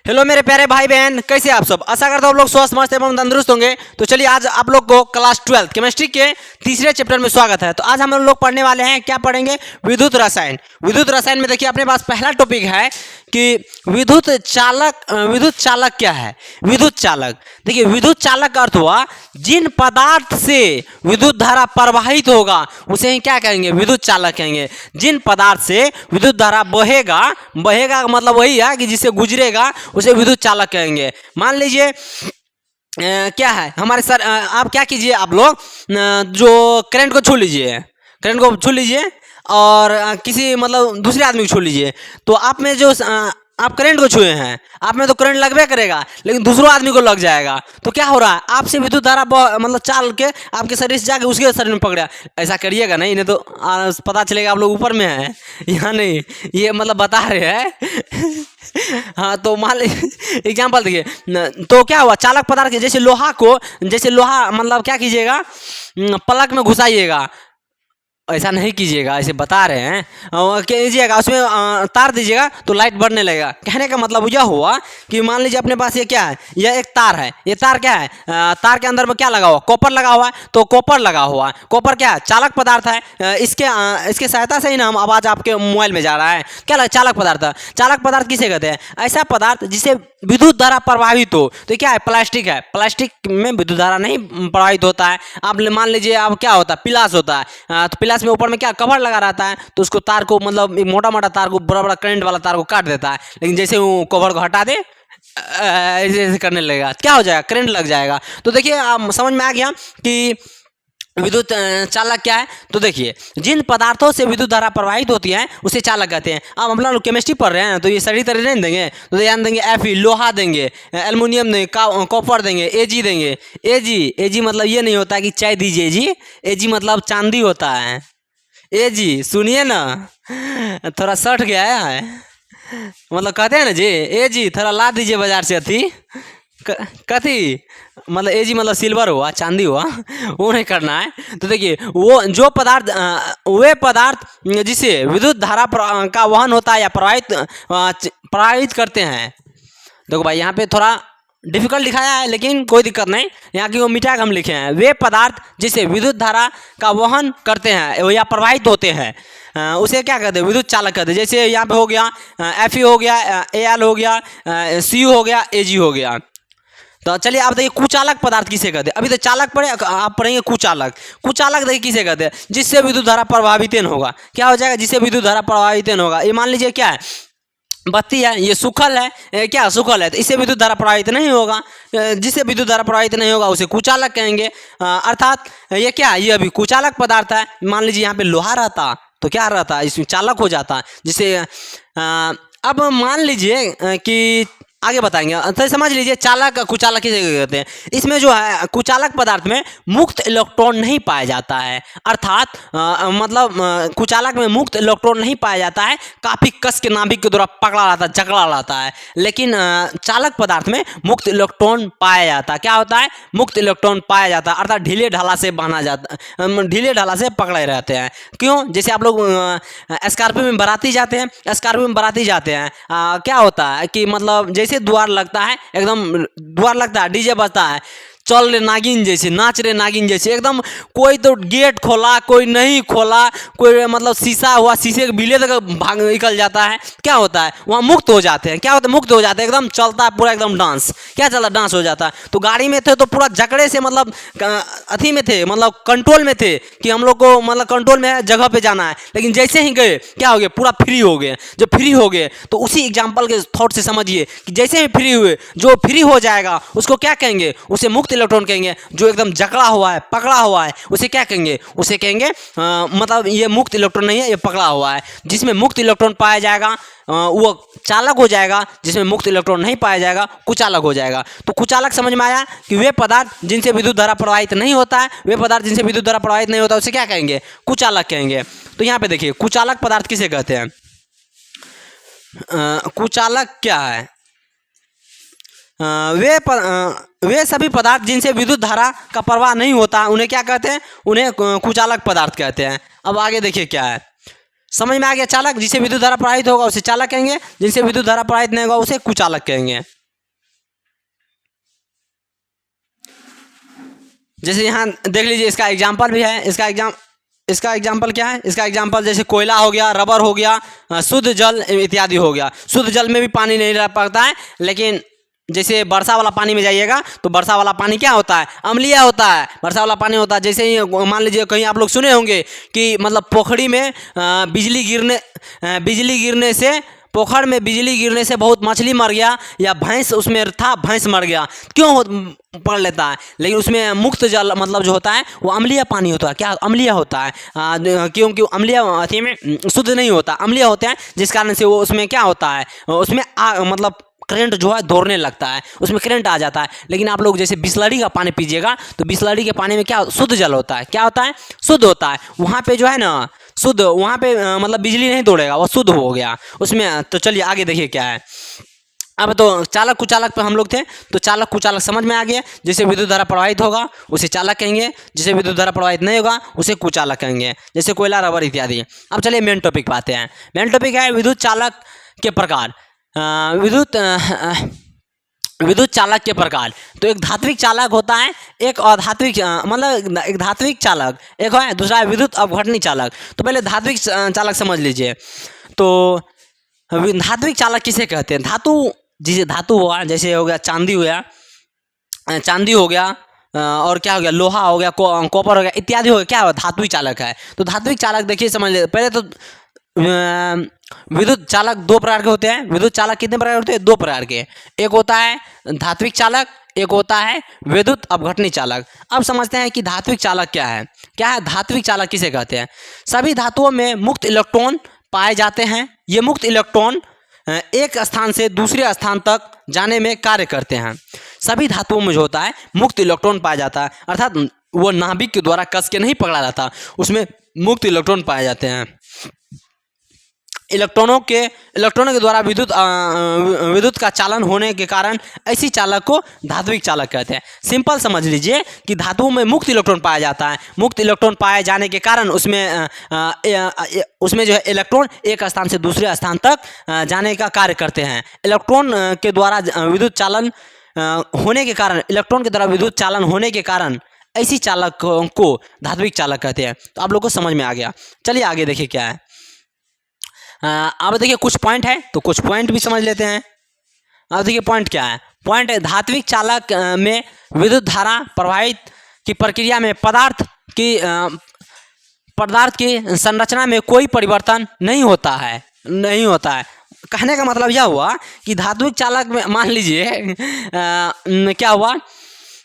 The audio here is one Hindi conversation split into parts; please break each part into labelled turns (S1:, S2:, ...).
S1: हेलो मेरे प्यारे भाई बहन, कैसे आप सब। आशा करता हूँ आप लोग स्वस्थ मस्त एवं तंदुरुस्त होंगे। तो चलिए आज आप लोग को क्लास 12 केमिस्ट्री के तीसरे चैप्टर में स्वागत है। तो आज हम लोग पढ़ने वाले हैं, क्या पढ़ेंगे, विद्युत रसायन। विद्युत रसायन में देखिए अपने पास पहला टॉपिक है कि विद्युत चालक क्या है। विद्युत चालक, देखिए विद्युत चालक का अर्थ हुआ जिन पदार्थ से विद्युत धारा प्रवाहित होगा उसे ही क्या कहेंगे, विद्युत चालक कहेंगे। जिन पदार्थ से विद्युत धारा बहेगा का मतलब वही है कि जिससे गुजरेगा उसे विद्युत चालक कहेंगे। मान लीजिए क्या है हमारे सर, आप क्या कीजिए, आप लोग जो करंट को छू लीजिए और किसी मतलब दूसरे आदमी को छू लीजिए। तो आप में जो आप करंट को छुए हैं, आप में तो करंट लगबे करेगा, लेकिन दूसरों आदमी को लग जाएगा। तो क्या हो रहा है, आपसे विद्युत धारा मतलब चाल के आपके शरीर से जाके उसके शरीर में पकड़ा। ऐसा करिएगा नहीं, नहीं तो पता चलेगा आप लोग ऊपर में हैं, यहाँ नहीं। ये मतलब बता रहे हैं हाँ, तो मान लीजिए एग्जाम्पल देखिए। तो क्या हुआ, चालक पदार्थ के जैसे लोहा मतलब क्या कीजिएगा, पलक में घुसाइएगा। ऐसा नहीं कीजिएगा, ऐसे बता रहे हैं। कीजिएगा उसमें तार दीजिएगा तो लाइट बढ़ने लगेगा। कहने का मतलब यह हुआ कि मान लीजिए अपने पास ये क्या है, यह एक तार है। ये तार क्या है, तार के अंदर में क्या लगा हुआ, कॉपर लगा हुआ है। तो कॉपर लगा हुआ है, कॉपर क्या है, चालक पदार्थ है। इसके सहायता से ही ना हम आवाज़ आपके मोबाइल में जा रहा है। क्या लगा, चालक पदार्थ। चालक पदार्थ किसे कहते हैं, ऐसा पदार्थ जिसे विद्युत धारा प्रवाहित हो। तो क्या है, प्लास्टिक है। प्लास्टिक में विद्युत धारा नहीं प्रवाहित होता है। आप मान लीजिए आप क्या होता है, पिलास होता है। तो पिलास में ऊपर में क्या कवर लगा रहता है, तो उसको तार को मतलब मोटा मोटा तार को, बड़ा बड़ा करंट वाला तार को काट देता है। लेकिन जैसे वो कवर को हटा दे ऐसे ऐसे करने लगेगा, क्या हो जाएगा, करंट लग जाएगा। तो देखिए आप समझ में आ गया कि विद्युत चालक क्या है। तो देखिए जिन पदार्थों से विद्युत धारा प्रवाहित होती है उसे चालक कहते हैं। अब हम लोग केमिस्ट्री पढ़ रहे हैं तो ये सभी तरह नहीं देंगे, तो ध्यान देंगे। Fe लोहा देंगे, एल्युमिनियम देंगे, कॉपर देंगे, Ag देंगे। Ag मतलब ये नहीं होता कि चाय दीजिए जी, Ag मतलब चांदी होता है। Ag सुनिए ना, थोड़ा सट गया है, मतलब कहते हैं ना जी, Ag थोड़ा ला दीजिए बाजार से। अथी कथी मतलब Ag मतलब सिल्वर हुआ, चांदी हुआ, वो नहीं करना है। तो देखिए वो जो पदार्थ, वे पदार्थ जिसे विद्युत धारा का वहन होता है या प्रवाहित करते हैं। देखो भाई यहाँ पे थोड़ा डिफिकल्ट दिखाया है, लेकिन कोई दिक्कत नहीं, यहाँ की वो मिटा के हम लिखे हैं। वे पदार्थ जिसे विद्युत धारा का वहन करते हैं या प्रवाहित होते हैं उसे क्या कहते हैं, विद्युत चालक कहते हैं। जैसे यहाँ पे हो गया Fe हो गया, Al हो गया, Cu हो गया, Ag हो गया। तो चलिए आप देखिए कुचालक पदार्थ किसे कहते हैं। अभी तो चालक पढ़े, आप पढ़ेंगे कुचालक। कुचालक देखिए किसे कहते हैं, जिससे विद्युत धारा प्रभावित होगा। क्या हो जाएगा, जिससे विद्युत धारा प्रभावित होगा। ये मान लीजिए क्या है, बत्ती है, ये सूखल है, क्या सूखल है, तो इससे विद्युत धारा प्रवाहित नहीं होगा। जिससे विद्युत धारा प्रवाहित नहीं होगा उसे कुचालक कहेंगे। अर्थात ये क्या है, ये अभी कुचालक पदार्थ है। मान लीजिए यहाँ पे लोहा रहता तो क्या रहता, इसमें चालक हो जाता। जिसे अब मान लीजिए कि आगे बताएंगे, तो समझ लीजिए चालक कुचालक किसे कहते हैं। इसमें जो है कुचालक पदार्थ में मुक्त इलेक्ट्रॉन नहीं पाया जाता है। अर्थात मतलब कुचालक में मुक्त इलेक्ट्रॉन नहीं पाया जाता है, काफ़ी कस के नाभिक के द्वारा पकड़ा रहता है, जकड़ा रहता है। लेकिन चालक पदार्थ में मुक्त इलेक्ट्रॉन पाया जाता है। क्या होता है, मुक्त इलेक्ट्रॉन पाया जाता है। अर्थात ढीले ढाला से बांधा जाता, ढीले ढाला से पकड़े रहते हैं। क्यों, जैसे आप लोग स्कॉर्पियो में बाराती जाते हैं, क्या होता है कि मतलब जैसे द्वार लगता है, एकदम द्वार लगता है, डीजे बजता है, चल रे नागिन जैसे, नाच रे नागिन जैसे, एकदम कोई तो गेट खोला, कोई नहीं खोला, कोई मतलब शीशा हुआ, शीशे के बिले तक भाग निकल जाता है। क्या होता है, वहाँ मुक्त हो जाते हैं। क्या होता है, मुक्त हो जाते हैं, एकदम चलता है पूरा, एकदम डांस, क्या चला, डांस हो जाता है। तो गाड़ी में थे तो पूरा जकड़े से मतलब अथी में थे, मतलब कंट्रोल में थे कि हम लोग को मतलब कंट्रोल में जगह पे जाना है। लेकिन जैसे ही गए क्या हो गया, पूरा फ्री हो गए। जब फ्री हो गए तो उसी एग्जाम्पल के थॉट से समझिए कि जैसे ही फ्री हुए, जो फ्री हो जाएगा उसको क्या कहेंगे, उसे मुक्त इलेक्ट्रॉन कहेंगे। जो एकदम जकड़ा हुआ है, पकड़ा हुआ है, उसे क्या कहेंगे, उसे कहेंगे मतलब ये मुक्त इलेक्ट्रॉन नहीं है, ये पकड़ा हुआ है। जिसमें मुक्त इलेक्ट्रॉन पाया जाएगा वो चालक हो जाएगा, जिसमें मुक्त इलेक्ट्रॉन नहीं पाया जाएगा कुचालक हो जाएगा। तो कुचालक समझ में आया कि वे पदार्थ जिनसे विद्युत धारा प्रवाहित नहीं होता है, वे पदार्थ जिनसे विद्युत धारा प्रवाहित नहीं होता उसे क्या कहेंगे, कुचालक कहेंगे। तो यहाँ पे देखिए कुचालक पदार्थ किसे कहते हैं। कुचालक क्या है, वे सभी पदार्थ जिनसे विद्युत धारा का प्रवाह नहीं होता उन्हें क्या कहते हैं, उन्हें कुचालक पदार्थ कहते हैं। अब आगे देखिए क्या है, समझ में आ गया। चालक जिसे विद्युत धारा प्रवाहित होगा उसे चालक कहेंगे, जिनसे विद्युत धारा प्रवाहित नहीं होगा उसे कुचालक कहेंगे। जैसे यहाँ देख लीजिए, इसका एग्जाम्पल भी है। इसका एग्जाम्पल क्या है? इसका एग्जाम्पल जैसे कोयला हो गया, रबर हो गया, शुद्ध जल इत्यादि हो गया। शुद्ध जल में भी पानी नहीं रह पाता है, लेकिन जैसे वर्षा वाला पानी में जाइएगा तो वर्षा वाला पानी क्या होता है? अम्लीय होता है। वर्षा वाला पानी होता है, जैसे ही मान लीजिए कहीं आप लोग सुने होंगे कि मतलब पोखड़ी में बिजली गिरने से, पोखर में बिजली गिरने से बहुत मछली मर गया, या भैंस उसमें था, भैंस मर गया। क्यों पड़ लेता है? लेकिन उसमें मुक्त जल मतलब जो होता है वो अम्लीय पानी होता है। क्या अम्लीय होता है? क्योंकि अम्लीय अथी में शुद्ध नहीं होता, अम्लीय होते हैं, जिस कारण से वो उसमें क्या होता है, उसमें मतलब करंट जो है दौड़ने लगता है, उसमें करंट आ जाता है। लेकिन आप लोग जैसे बिसलरी का पानी पीजिएगा तो बिसलरी के पानी में क्या शुद्ध जल होता है, क्या होता है? शुद्ध होता है। वहाँ पे जो है ना शुद्ध, वहाँ पे मतलब बिजली नहीं दौड़ेगा, वो शुद्ध हो गया उसमें। तो चलिए आगे देखिए क्या है। अब तो चालक कुचालक पे हम लोग थे, तो चालक कुचालक समझ में आ गया। जैसे विद्युत धारा प्रवाहित होगा उसे चालक कहेंगे, जैसे विद्युत धारा प्रवाहित नहीं होगा उसे कुचालक कहेंगे, जैसे कोयला, रबर इत्यादि। अब चलिए मेन टॉपिक पे आते हैं। मेन टॉपिक है विद्युत चालक के प्रकार। विद्युत चालक के प्रकार। तो एक धात्विक चालक होता है, एक अधात्विक मतलब एक धात्विक चालक एक है, दूसरा है विद्युत अवघटनी चालक। तो पहले धात्विक चालक समझ लीजिए। तो धात्विक चालक किसे कहते हैं? धातु, जिसे धातु हुआ, जैसे हो गया चांदी हो गया, और क्या हो गया, लोहा हो गया, कॉपर हो गया इत्यादि हो गया, क्या हो धात्विक चालक है। तो धात्विक चालक देखिए समझ लीजिए। पहले तो विद्युत चालक दो प्रकार के होते हैं। विद्युत चालक कितने प्रकार के होते हैं? दो प्रकार के। एक होता है धात्विक चालक, एक होता है विद्युत अवघटनी चालक। अब समझते हैं कि धात्विक चालक क्या है। क्या है धात्विक चालक? किसे कहते हैं? सभी धातुओं में मुक्त इलेक्ट्रॉन पाए जाते हैं। ये मुक्त इलेक्ट्रॉन एक स्थान से दूसरे स्थान तक जाने में कार्य करते हैं। सभी धातुओं में जो होता है मुक्त इलेक्ट्रॉन पाया जाता है, अर्थात वो नाभिक के द्वारा कस के नहीं पकड़ा जाता, उसमें मुक्त इलेक्ट्रॉन पाए जाते हैं। इलेक्ट्रॉनों के द्वारा विद्युत का चालन होने के कारण ऐसी चालक को धात्विक चालक कहते हैं। सिंपल समझ लीजिए कि धातुओं में मुक्त इलेक्ट्रॉन पाया जाता है। मुक्त इलेक्ट्रॉन पाए जाने के कारण उसमें जो है इलेक्ट्रॉन एक स्थान से दूसरे स्थान तक जाने का कार्य करते हैं। इलेक्ट्रॉन के द्वारा विद्युत चालन होने के कारण, इलेक्ट्रॉन के द्वारा विद्युत चालन होने के कारण ऐसी चालक को धात्विक चालक कहते हैं। तो आप लोग को समझ में आ गया। चलिए आगे देखिए क्या है। अब देखिए कुछ पॉइंट है, तो कुछ पॉइंट भी समझ लेते हैं। अब देखिए पॉइंट क्या है। पॉइंट है धात्विक चालक में विद्युत धारा प्रवाहित की प्रक्रिया में पदार्थ की संरचना में कोई परिवर्तन नहीं होता है। कहने का मतलब यह हुआ कि धात्विक चालक में मान लीजिए क्या हुआ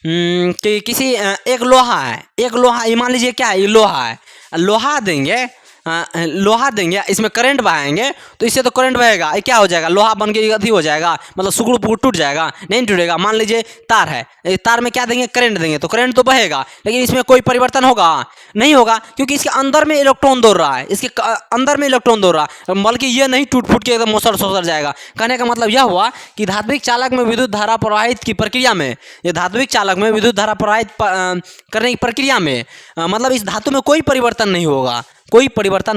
S1: कि किसी एक लोहा है, ये मान लीजिए क्या है, ये लोहा है, लोहा देंगे, इसमें करंट बहाएंगे तो इससे तो करंट बहेगा, ये क्या हो जाएगा, लोहा बन के अथी हो जाएगा, मतलब सुगड़ पुगड़ टूट जाएगा, नहीं टूटेगा। मान लीजिए तार है, तार में क्या देंगे, करंट देंगे तो करंट तो बहेगा, लेकिन इसमें कोई परिवर्तन होगा नहीं होगा, क्योंकि इसके अंदर में इलेक्ट्रॉन दौड़ रहा है, बल्कि ये नहीं टूट फूट के एकदम मोसर जाएगा। कहने का मतलब यह हुआ कि धात्विक चालक में विद्युत धारा प्रवाहित की प्रक्रिया में, ये धात्विक चालक में विद्युत धारा प्रवाहित करने की प्रक्रिया में मतलब इस धातु में कोई परिवर्तन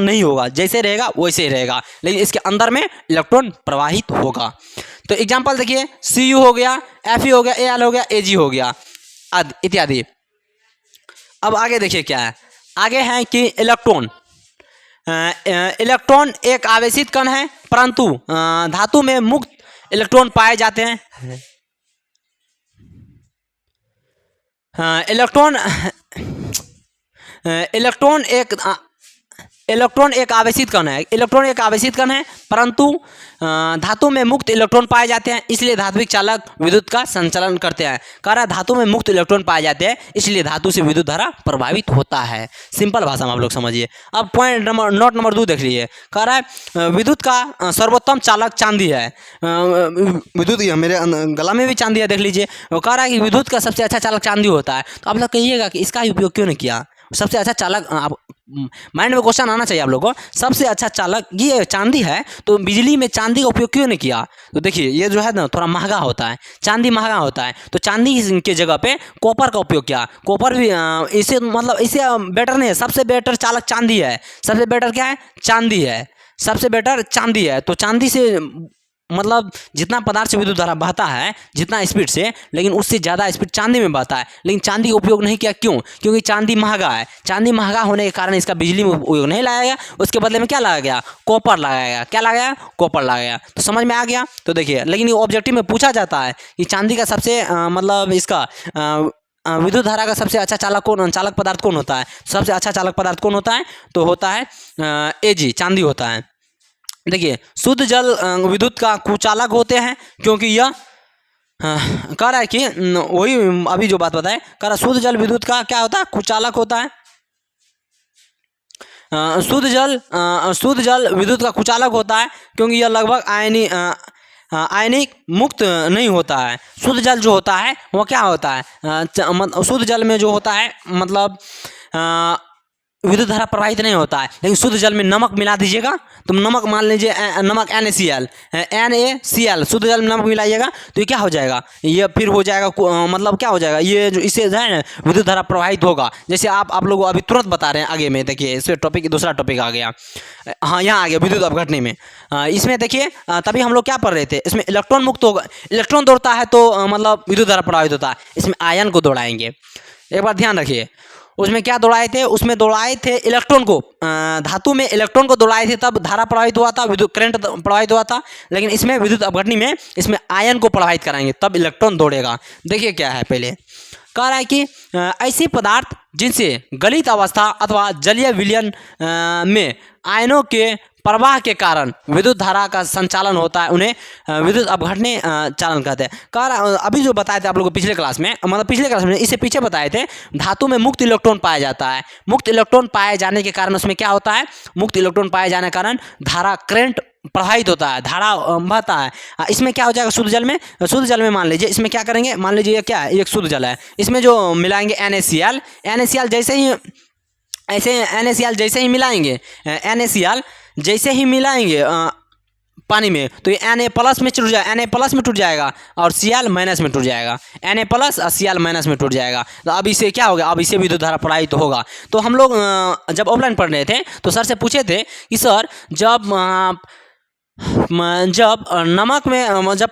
S1: नहीं होगा, जैसे रहेगा वैसे ही रहेगा, लेकिन इसके अंदर में इलेक्ट्रॉन प्रवाहित होगा। तो एग्जांपल देखिए, Cu हो गया, Fe हो गया, Al हो गया, Ag हो गया इत्यादि। अब आगे देखिए क्या है। आगे है कि इलेक्ट्रॉन एक आवेशित कण है, परंतु धातु में मुक्त इलेक्ट्रॉन पाए जाते हैं। इलेक्ट्रॉन एक आवेशित कण है, परंतु धातु में मुक्त इलेक्ट्रॉन पाए जाते हैं, इसलिए धात्विक चालक विद्युत का संचालन करते हैं। कह रहा है धातु में मुक्त इलेक्ट्रॉन पाए जाते हैं, इसलिए धातु से विद्युत धारा प्रभावित होता है। सिंपल भाषा में आप लोग समझिए। अब पॉइंट नोट नंबर 2 देख लीजिए। कह रहा है विद्युत का सर्वोत्तम चालक चांदी है। विद्युत, मेरे गला में भी चांदी है, देख लीजिए। वो कह रहा है कि विद्युत का सबसे अच्छा चालक चांदी होता है। तो आप लोग कहिएगा कि इसका उपयोग क्यों नहीं किया? सबसे अच्छा चालक, आप माइंड में क्वेश्चन आना चाहिए आप लोगों को, सबसे अच्छा चालक ये चांदी है, तो बिजली में चांदी का उपयोग क्यों नहीं किया? तो देखिए ये जो है ना थोड़ा महंगा होता है, चांदी महंगा होता है, तो चांदी के जगह पे कॉपर का उपयोग किया। कॉपर भी इससे मतलब इससे बेटर नहीं है, सबसे बेटर चालक चांदी है। सबसे बेटर क्या है? चांदी है, सबसे बेटर चांदी है। तो चांदी से मतलब जितना पदार्थ से विद्युत धारा बहता है जितना स्पीड से, लेकिन उससे ज़्यादा स्पीड चांदी में बहता है। लेकिन चांदी का उपयोग नहीं किया, क्यों? क्योंकि चांदी महंगा है। चांदी महंगा होने के कारण इसका बिजली में उपयोग नहीं लाया गया, उसके बदले में क्या लगाया गया? कॉपर लगाया गया। क्या लगाया गया? कॉपर लगाया गया। तो समझ में आ गया। तो देखिए, लेकिन ये ऑब्जेक्टिव में पूछा जाता है कि चांदी का सबसे मतलब इसका विद्युत धारा का सबसे अच्छा चालक पदार्थ कौन होता है? सबसे अच्छा चालक पदार्थ कौन होता है? तो होता है Ag, चांदी होता है। देखिए, शुद्ध जल विद्युत का कुचालक होते हैं, क्योंकि यह कह रहा है कि वही अभी जो बात बताए, कह रहा शुद्ध जल विद्युत का क्या होता है? कुचालक होता है। शुद्ध जल विद्युत का कुचालक होता है, क्योंकि यह लगभग आयनिक मुक्त नहीं होता है। शुद्ध जल जो होता है वो क्या होता है? शुद्ध जल में जो होता है मतलब विद्युत धारा प्रवाहित नहीं होता है। लेकिन शुद्ध जल में नमक मिला दीजिएगा, तो नमक मान लीजिए नमक NaCl, शुद्ध जल में नमक मिलाइएगा तो ये क्या हो जाएगा? ये फिर हो जाएगा मतलब क्या हो जाएगा? ये जो इससे जो है ना विद्युत धारा प्रवाहित होगा। जैसे आप लोग अभी तुरंत बता रहे हैं आगे में, देखिए इसमें दूसरा टॉपिक आ गया। हाँ, यहाँ आ गया विद्युत अपघटनी में। इसमें देखिए तभी हम लोग क्या पढ़ रहे थे, इसमें इलेक्ट्रॉन मुक्त होगा, इलेक्ट्रॉन दौड़ता है तो मतलब विद्युत धारा प्रवाहित होता है। इसमें आयन को दौड़ाएंगे। एक बार ध्यान रखिए, उसमें क्या दौड़ाए थे? उसमें दौड़ाए थे इलेक्ट्रॉन को, धातु में इलेक्ट्रॉन को दौड़ाए थे, तब धारा प्रवाहित हुआ था, विद्युत करंट प्रवाहित हुआ था। लेकिन इसमें विद्युत अपघटनी में इसमें आयन को प्रवाहित कराएंगे, तब इलेक्ट्रॉन दौड़ेगा। देखिए क्या है, पहले कह रहा है कि ऐसे पदार्थ जिनसे गलित अवस्था अथवा जलीय विलयन में आयनों के प्रवाह के कारण विद्युत धारा का संचालन होता है, उन्हें विद्युत अपघटनी चालन कहते हैं। कह रहा अभी जो बताए थे आप लोगों को पिछले क्लास में, मतलब पिछले क्लास में इससे पीछे बताए थे, धातु में मुक्त इलेक्ट्रॉन पाया जाता है। मुक्त इलेक्ट्रॉन पाए जाने के कारण उसमें क्या होता है? मुक्त इलेक्ट्रॉन पाए जाने के कारण धारा करंट प्रवाहित होता है, धारा बहता है। इसमें क्या हो जाएगा? शुद्ध जल में मान लीजिए इसमें क्या करेंगे, मान लीजिए ये क्या है? एक शुद्ध जल है, इसमें जो मिलाएंगे NaCl जैसे ही मिलाएंगे पानी में, तो ये Na+ में टूट जाएगा और Cl- में टूट जाएगा। Na+ और Cl- में टूट जाएगा। तो अब इसे क्या होगा? अब इसे विद्युत धारा प्रवाहित तो होगा। तो हम लोग जब ऑफलाइन पढ़ रहे थे तो सर से पूछे थे कि सर जब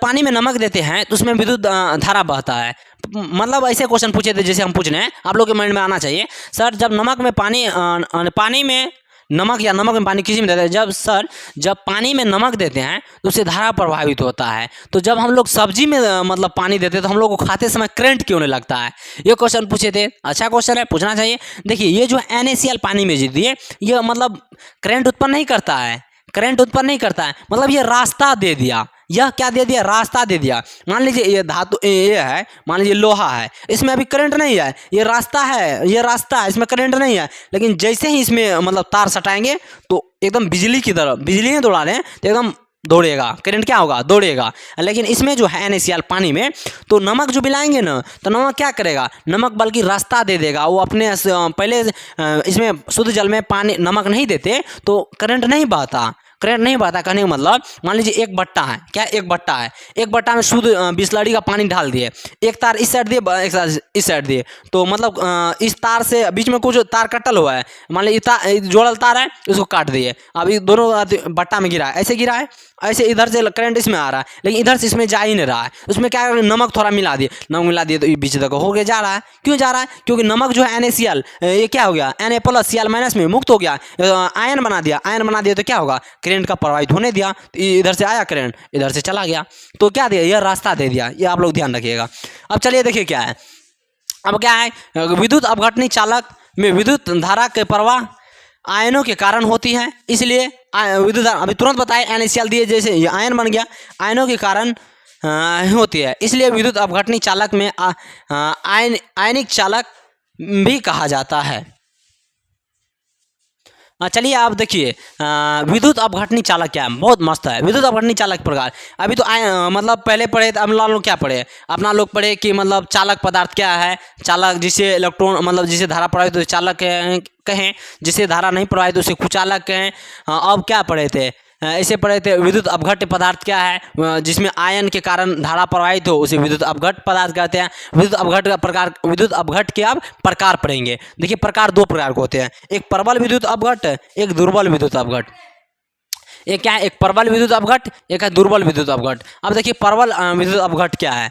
S1: पानी में नमक देते हैं तो उसमें विद्युत धारा बहता है। मतलब ऐसे क्वेश्चन पूछे थे जैसे हम पूछ रहे हैं, आप लोग के माइंड में आना चाहिए। सर जब नमक में पानी में नमक या नमक में पानी किसी में देते हैं, जब पानी में नमक देते हैं तो उससे धारा प्रभावित होता है। तो जब हम लोग सब्जी में मतलब पानी देते हैं तो हम लोग को खाते समय करंट क्यों नहीं लगता है? ये क्वेश्चन पूछे थे। अच्छा क्वेश्चन है, पूछना चाहिए। देखिए, ये जो NaCl पानी में दिए, ये मतलब करंट उत्पन्न नहीं करता है, मतलब ये रास्ता दे दिया। यह क्या दे दिया? रास्ता दे दिया। मान लीजिए ये धातु ये है, मान लीजिए लोहा है, इसमें अभी करंट नहीं है, ये रास्ता है, इसमें करंट नहीं है। लेकिन जैसे ही इसमें मतलब तार सटाएंगे तो एकदम बिजली की तरह, बिजली में दौड़ा लें तो एकदम दौड़ेगा, करंट क्या होगा? दौड़ेगा। लेकिन इसमें जो है NaCl पानी में, तो नमक जो मिलाएंगे ना, तो नमक क्या करेगा? नमक बल्कि रास्ता दे देगा। वो अपने पहले इसमें शुद्ध जल में पानी नमक नहीं देते तो करंट नहीं बहता। कहने का मतलब, मान लीजिए एक बट्टा है, एक बट्टा में शुद्ध बिस्लरी का पानी डाल दिए, एक तार इस साइड दिए, एक तार इस साइड दिए, तो मतलब इस तार से बीच में कुछ तार कटल हुआ है, मान लीजिए जोड़ल तार है, उसको काट दिए। अब ये दोनों बट्टा में गिरा है, ऐसे गिरा है, ऐसे इधर से करंट इसमें आ रहा है, लेकिन इधर से इसमें जा ही नहीं रहा है। उसमें क्या है? नमक थोड़ा मिला दिए तो ये बीच तक हो गया, जा रहा है। क्यों जा रहा है? क्योंकि नमक जो है NaCl, ये क्या हो गया? Na+ Cl- में मुक्त हो गया, आयन बना दिया तो क्या होगा? करंट का प्रवाहित होने दिया, इधर से आया करंट, इधर से चला गया, तो क्या दिया? यह रास्ता दे दिया। ये आप लोग ध्यान रखिएगा। अब चलिए देखिए क्या है, अब क्या है? विद्युत अपघटनी चालक में विद्युत धारा के प्रवाह आयनों के कारण होती है, इसलिए विद्युत धारा अभी तुरंत बताए NaCl दिए, जैसे ये आयन बन गया, आयनों के कारण होती है, इसलिए विद्युत अपघटनी चालक में आयनिक चालक भी कहा जाता है। चलिए आप देखिए विद्युत अपघटनी चालक क्या है, बहुत मस्त है। विद्युत अपघटनी चालक प्रकार अभी तो मतलब पहले पढ़े, अब लोग क्या पढ़े? अपना लोग पढ़े कि मतलब चालक पदार्थ क्या है, चालक जिसे इलेक्ट्रॉन मतलब जिसे धारा प्रवाहित तो चालक कहें, जिसे धारा नहीं प्रवाहित उसे कुचालक कहें। अब क्या पढ़े थे? ऐसे पढ़े थे विद्युत अपघट्य पदार्थ क्या है, जिसमें आयन के कारण धारा प्रवाहित हो उसे विद्युत अपघट्य पदार्थ कहते हैं। विद्युत अपघट्य के अब प्रकार पढ़ेंगे। देखिए प्रकार दो प्रकार के होते हैं, एक प्रबल विद्युत अपघट्य, एक दुर्बल विद्युत अपघट्य। एक क्या है, एक प्रबल विद्युत अपघट, एक है दुर्बल विद्युत अपघट। अब देखिए प्रबल विद्युत अपघट क्या है।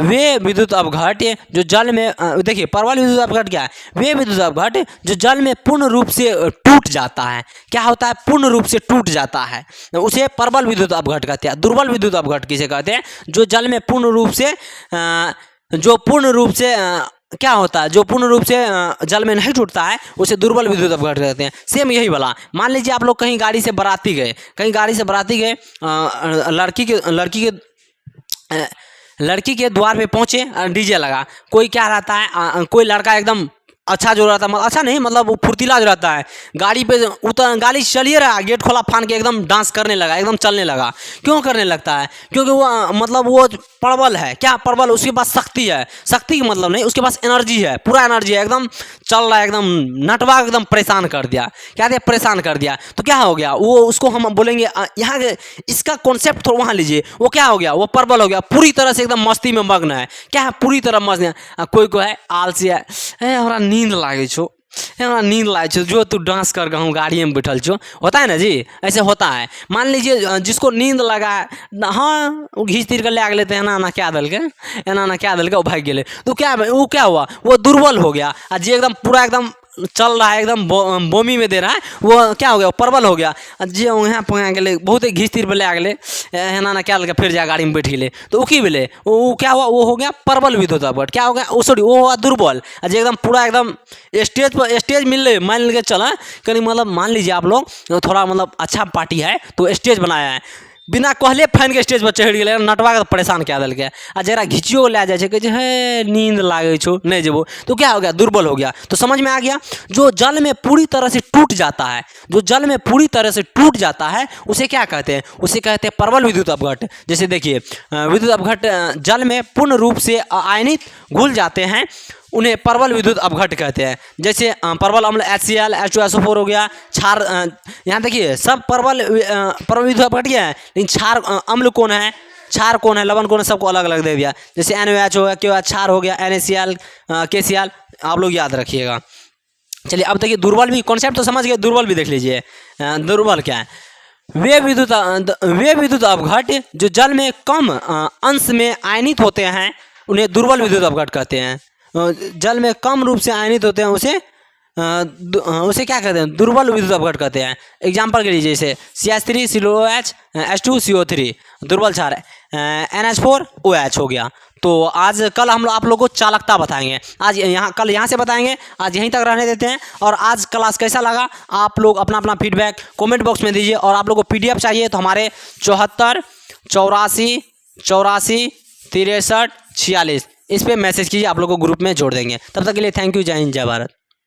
S1: वे विद्युत अपघट जो जल में देखिए प्रबल विद्युत अपघट क्या है, वे विद्युत अपघट जो जल में पूर्ण रूप से टूट जाता है। क्या होता है, पूर्ण रूप से टूट जाता है, उसे प्रबल विद्युत अपघट कहते हैं। दुर्बल विद्युत अपघट किसे कहते हैं, जो जल में पूर्ण रूप से क्या होता है, जो पूर्ण रूप से जल में नहीं टूटता है, उसे दुर्बल विद्युत अपघट कहते हैं। सेम यही वाला, मान लीजिए आप लोग कहीं गाड़ी से बाराती गए, लड़की के द्वार पे पहुंचे, डीजे लगा। कोई क्या रहता है, कोई लड़का एकदम अच्छा जो रहता है, मतलब अच्छा नहीं, मतलब वो फुर्तीला जो रहता है, गाड़ी पे गाड़ी चलिए रहा, गेट खोला फान के एकदम डांस करने लगा, एकदम चलने लगा। क्यों करने लगता है, क्योंकि वो मतलब वो प्रबल है। क्या प्रबल, उसके पास शक्ति है। शक्ति का मतलब नहीं, उसके पास एनर्जी है, पूरा एनर्जी है, एकदम चल रहा है, एकदम नटवा एकदम परेशान कर दिया। क्या दिया, परेशान कर दिया। तो क्या हो गया, वो उसको हम बोलेंगे यहाँ इसका कॉन्सेप्ट थोड़ा वहाँ लीजिए, वो क्या हो गया, वो प्रबल हो गया, पूरी तरह से एकदम मस्ती में मग्न है। क्या है, पूरी तरह मस्त है। कोई को है आलसी है, हमरा नींद लागे छो, नींद लागे छो, जो तू डांस कर गहूँ गाड़ी में बैठल छो। होता है ना जी, ऐसे होता है। मान लीजिए जिसको नींद लगा है, हाँ वो घींच तीर कर ले आगे लेते हैं ना क्या दल के, क्या दल के वो भाग गए। तो क्या वो क्या हुआ, वो दुर्बल हो गया। और जी एकदम पूरा एकदम चल रहा है, एकदम बोमी में दे रहा है, वो क्या हो गया, वो प्रबल हो गया। जी यहाँ पहुँचा गए, बहुत घींच तीर पर ले आ गए, ना क्या लगे, फिर जा गाड़ी में बैठ गए। तो वो की बोले, वो क्या हुआ, वो हो गया प्रबल विद्युत अपघट। क्या हो गया, वो सॉरी वो हुआ दुर्बल। जी एकदम पूरा एकदम स्टेज मिल रहे, मान लीजिए चला कहीं, मतलब मान लीजिए आप लोग थोड़ा मतलब अच्छा पार्टी है तो स्टेज बनाया है, बिना कहले फैन के स्टेज पर चढ़ गए, नटवा के परेशान क्या दिल के। आ जरा घिचियो ले जाए कहे हे नींद लागे छो नहीं जेबो, तो क्या हो गया, दुर्बल हो गया। तो समझ में आ गया, जो जल में पूरी तरह से टूट जाता है, जो जल में पूरी तरह से टूट जाता है, उसे क्या कहते हैं, उसे कहते हैं प्रबल विद्युत अपघट। जैसे देखिए विद्युत अपघट जल में पूर्ण रूप से आयनित घुल जाते हैं, उन्हें प्रबल विद्युत अपघट कहते हैं। जैसे प्रबल अम्ल HCl H2SO4 हो गया, क्षार यहाँ देखिए सब प्रबल विद्युत अपघट क्या है, लेकिन क्षार अम्ल कौन है, क्षार कौन है, लवण कौन है, सबको अलग अलग दे दिया। जैसे NaOH हो गया, KOH क्षार हो गया, NaCl KCl, आप लोग याद रखिएगा। चलिए अब देखिए दुर्बल भी, कॉन्सेप्ट तो समझ गए, दुर्बल भी देख लीजिए। दुर्बल क्या है, वे विद्युत अपघट जो जल में कम अंश में आयनित होते हैं, उन्हें दुर्बल विद्युत अपघट कहते हैं। जल में कम रूप से आयनित होते हैं, उसे क्या कहते हैं, दुर्बल विद्युत अपघट कहते हैं। एग्जाम्पल के लिए जैसे CH3 COH H2 CO3 दुर्बल क्षार, NH4 OH हो गया। तो आज कल हम लोग आप लोगों को चालकता बताएंगे, आज कल यहाँ से बताएंगे। आज यहीं तक रहने देते हैं। और आज क्लास कैसा लगा, आप लोग अपना अपना फीडबैक कमेंट बॉक्स में दीजिए। और आप लोगों को PDF चाहिए तो हमारे 74 84 84 63 46 इस पर मैसेज कीजिए, आप लोगों को ग्रुप में जोड़ देंगे। तब तक के लिए थैंक यू, जय हिंद, जय भारत।